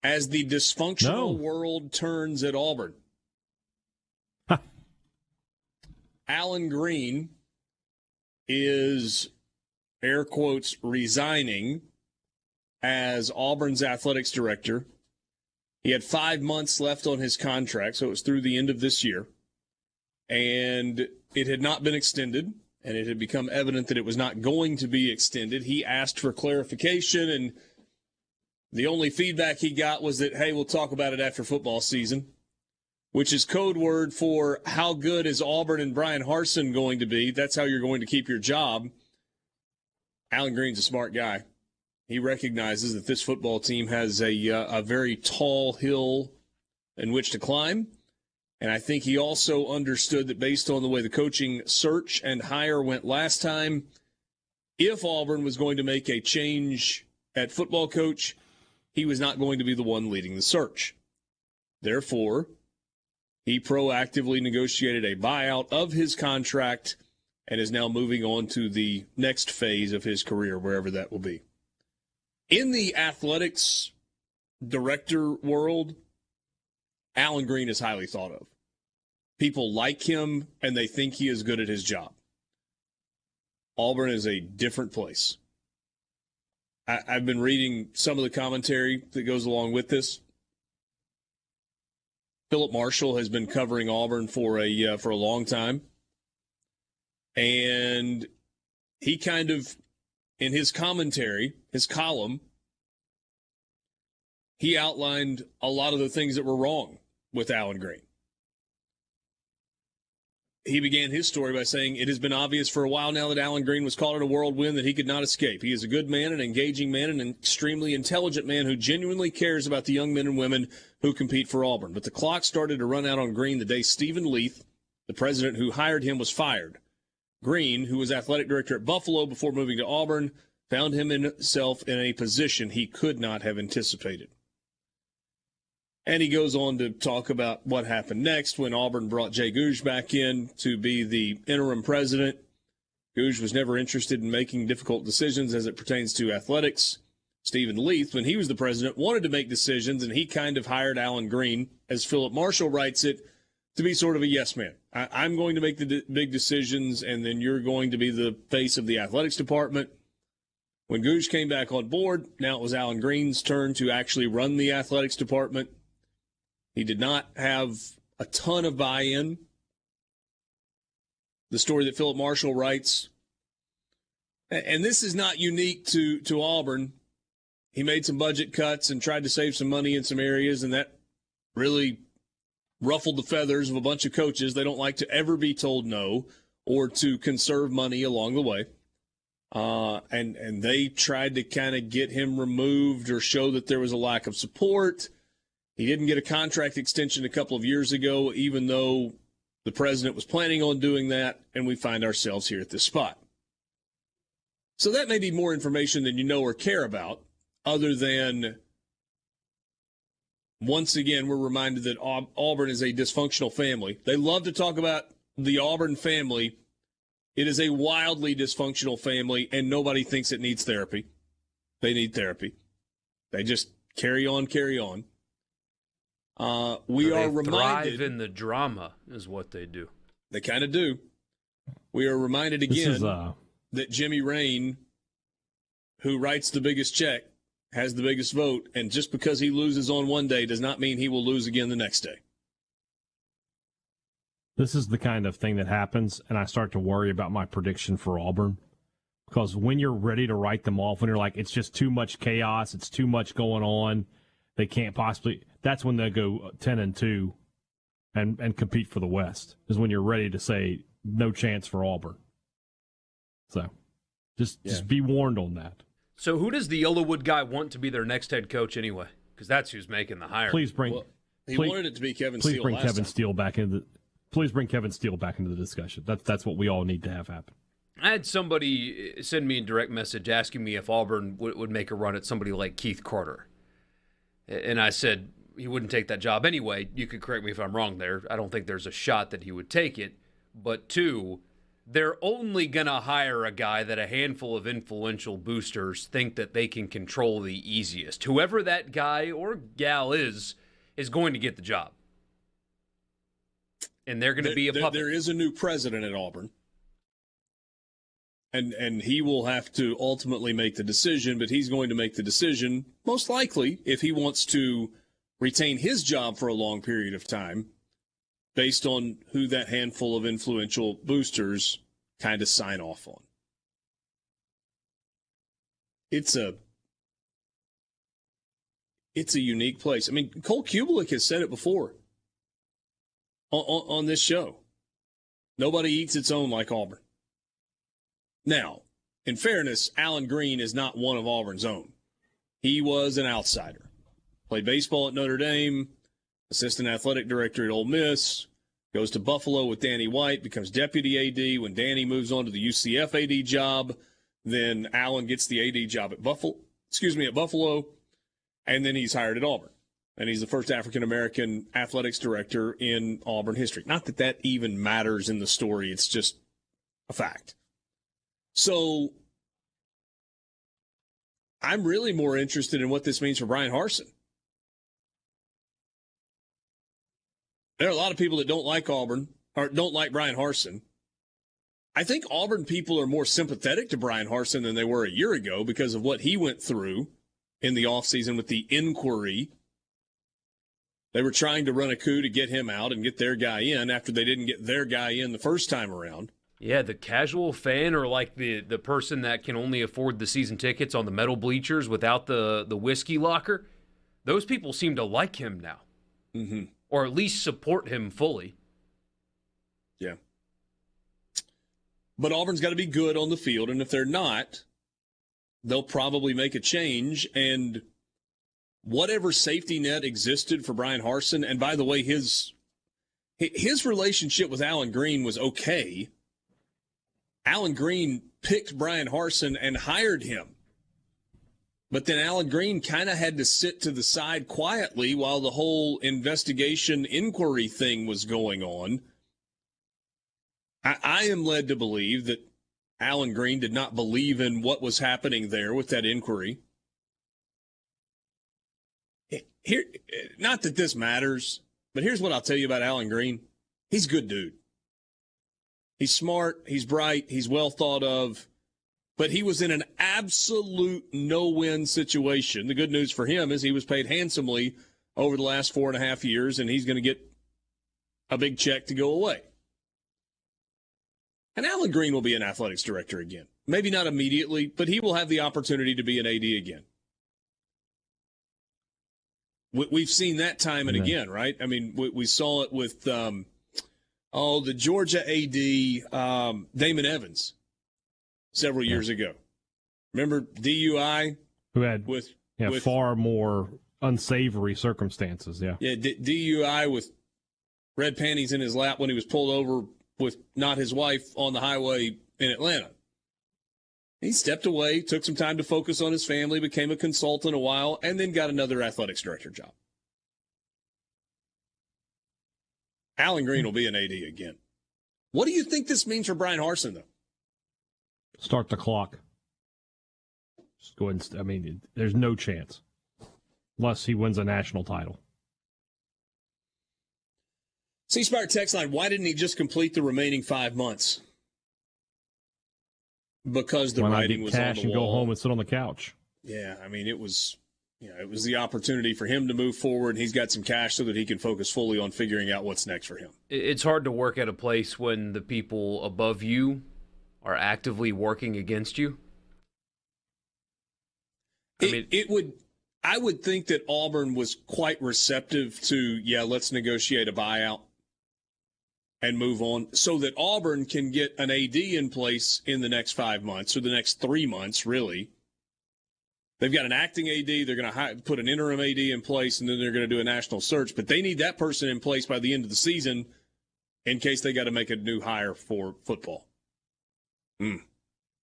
as the dysfunctional world turns at Auburn. Alan Green is, air quotes, resigning as Auburn's athletics director. He had 5 months left on his contract, so it was through the end of this year. And it had not been extended, and it had become evident that it was not going to be extended. He asked for clarification, and the only feedback he got was that, hey, we'll talk about it after football season, which is code word for how good is Auburn and Brian Harsin going to be. That's how you're going to keep your job. Alan Green's a smart guy. He recognizes that this football team has a very tall hill in which to climb. And I think he also understood that based on the way the coaching search and hire went last time, if Auburn was going to make a change at football coach, he was not going to be the one leading the search. Therefore, he proactively negotiated a buyout of his contract and is now moving on to the next phase of his career, wherever that will be. In the athletics director world, Alan Green is highly thought of. People like him, and they think he is good at his job. Auburn is a different place. I've been reading some of the commentary that goes along with this. Philip Marshall has been covering Auburn for a long time. And he kind of, in his commentary, his column, he outlined a lot of the things that were wrong with Alan Green. He began his story by saying, it has been obvious for a while now that Alan Green was caught in a whirlwind that he could not escape. He is a good man, an engaging man, and an extremely intelligent man who genuinely cares about the young men and women who compete for Auburn. But the clock started to run out on Green the day Stephen Leith, the president who hired him, was fired. Green, who was athletic director at Buffalo before moving to Auburn, found himself in a position he could not have anticipated. And he goes on to talk about what happened next when Auburn brought Jay Gouge back in to be the interim president. Gouge was never interested in making difficult decisions as it pertains to athletics. Stephen Leith, when he was the president, wanted to make decisions, and he kind of hired Alan Green, as Philip Marshall writes it, to be sort of a yes man. I'm going to make the big decisions, and then you're going to be the face of the athletics department. When Gouge came back on board, now it was Alan Green's turn to actually run the athletics department. He did not have a ton of buy-in. The story that Philip Marshall writes, and this is not unique to Auburn. He made some budget cuts and tried to save some money in some areas, and that really ruffled the feathers of a bunch of coaches. They don't like to ever be told no or to conserve money along the way. And they tried to kind of get him removed or show that there was a lack of support. He didn't get a contract extension a couple of years ago, even though the president was planning on doing that, and we find ourselves here at this spot. So that may be more information than you know or care about, other than, once again, we're reminded that Auburn is a dysfunctional family. They love to talk about the Auburn family. It is a wildly dysfunctional family, and nobody thinks it needs therapy. They need therapy. They just carry on, carry on. We are reminded. Thrive in the drama is what they do. They kind of do. We are reminded again that Jimmy Rain, who writes the biggest check, has the biggest vote, and just because he loses on one day does not mean he will lose again the next day. This is the kind of thing that happens, and I start to worry about my prediction for Auburn. Because when you're ready to write them off, when you're like, it's just too much chaos, it's too much going on, they can't possibly, that's when they go 10-2 and compete for the West, is when you're ready to say no chance for Auburn. So just be warned on that. So who does the Yellowwood guy want to be their next head coach anyway? Because that's who's making the hire. Please bring. Well, he wanted it to be Kevin Steele. Please bring Kevin Steele back into. Please bring Kevin Steele back into the discussion. That's what we all need to have happen. I had somebody send me a direct message asking me if Auburn would make a run at somebody like Keith Carter. And I said he wouldn't take that job anyway. You could correct me if I'm wrong there. I don't think there's a shot that he would take it. But two, they're only going to hire a guy that a handful of influential boosters think that they can control the easiest. Whoever that guy or gal is going to get the job. And they're going to be a puppet. There is a new president at Auburn. And he will have to ultimately make the decision, but he's going to make the decision, most likely, if he wants to retain his job for a long period of time, based on who that handful of influential boosters kind of sign off on. It's a unique place. I mean, Cole Kubelik has said it before on this show. Nobody eats its own like Auburn. Now, in fairness, Allen Green is not one of Auburn's own. He was an outsider. Played baseball at Notre Dame, assistant athletic director at Ole Miss, goes to Buffalo with Danny White, becomes deputy AD. When Danny moves on to the UCF AD job, then Allen gets the AD job at Buffalo, and then he's hired at Auburn. And he's the first African-American athletics director in Auburn history. Not that that even matters in the story. It's just a fact. So I'm really more interested in what this means for Brian Harsin. There are a lot of people that don't like Auburn or don't like Brian Harsin. I think Auburn people are more sympathetic to Brian Harsin than they were a year ago because of what he went through in the offseason with the inquiry. They were trying to run a coup to get him out and get their guy in after they didn't get their guy in the first time around. Yeah, the casual fan or like the person that can only afford the season tickets on the metal bleachers without the whiskey locker, those people seem to like him now. Mm-hmm. Or at least support him fully. Yeah. But Auburn's got to be good on the field, and if they're not, they'll probably make a change. And whatever safety net existed for Brian Harsin, and by the way, his relationship with Allen Green was okay. Allen Green picked Brian Harsin and hired him. But then Allen Green kind of had to sit to the side quietly while the whole investigation inquiry thing was going on. I am led to believe that Allen Green did not believe in what was happening there with that inquiry. Here, not that this matters, but here's what I'll tell you about Allen Green. He's a good dude. He's smart, he's bright, he's well thought of, but he was in an absolute no-win situation. The good news for him is he was paid handsomely over the last 4.5 years, and he's going to get a big check to go away. And Allen Green will be an athletics director again. Maybe not immediately, but he will have the opportunity to be an AD again. We've seen that time and again, right? I mean, we saw it with the Georgia AD, Damon Evans, several years ago. Remember DUI? Who had with far more unsavory circumstances, yeah. Yeah, DUI with red panties in his lap when he was pulled over with not his wife on the highway in Atlanta. He stepped away, took some time to focus on his family, became a consultant a while, and then got another athletics director job. Allen Green will be an AD again. What do you think this means for Brian Harsin, though? Start the clock. Just go ahead and, there's no chance. Unless he wins a national title. C-Spire text line, why didn't he just complete the remaining 5 months? Because the writing was on the wall. Cash and go home and sit on the couch. Yeah, it was the opportunity for him to move forward. He's got some cash so that he can focus fully on figuring out what's next for him. It's hard to work at a place when the people above you are actively working against you. I would think that Auburn was quite receptive to, let's negotiate a buyout and move on so that Auburn can get an AD in place in the next 5 months or the next 3 months, really. They've got an acting AD. They're going to put an interim AD in place, and then they're going to do a national search. But they need that person in place by the end of the season in case they got to make a new hire for football.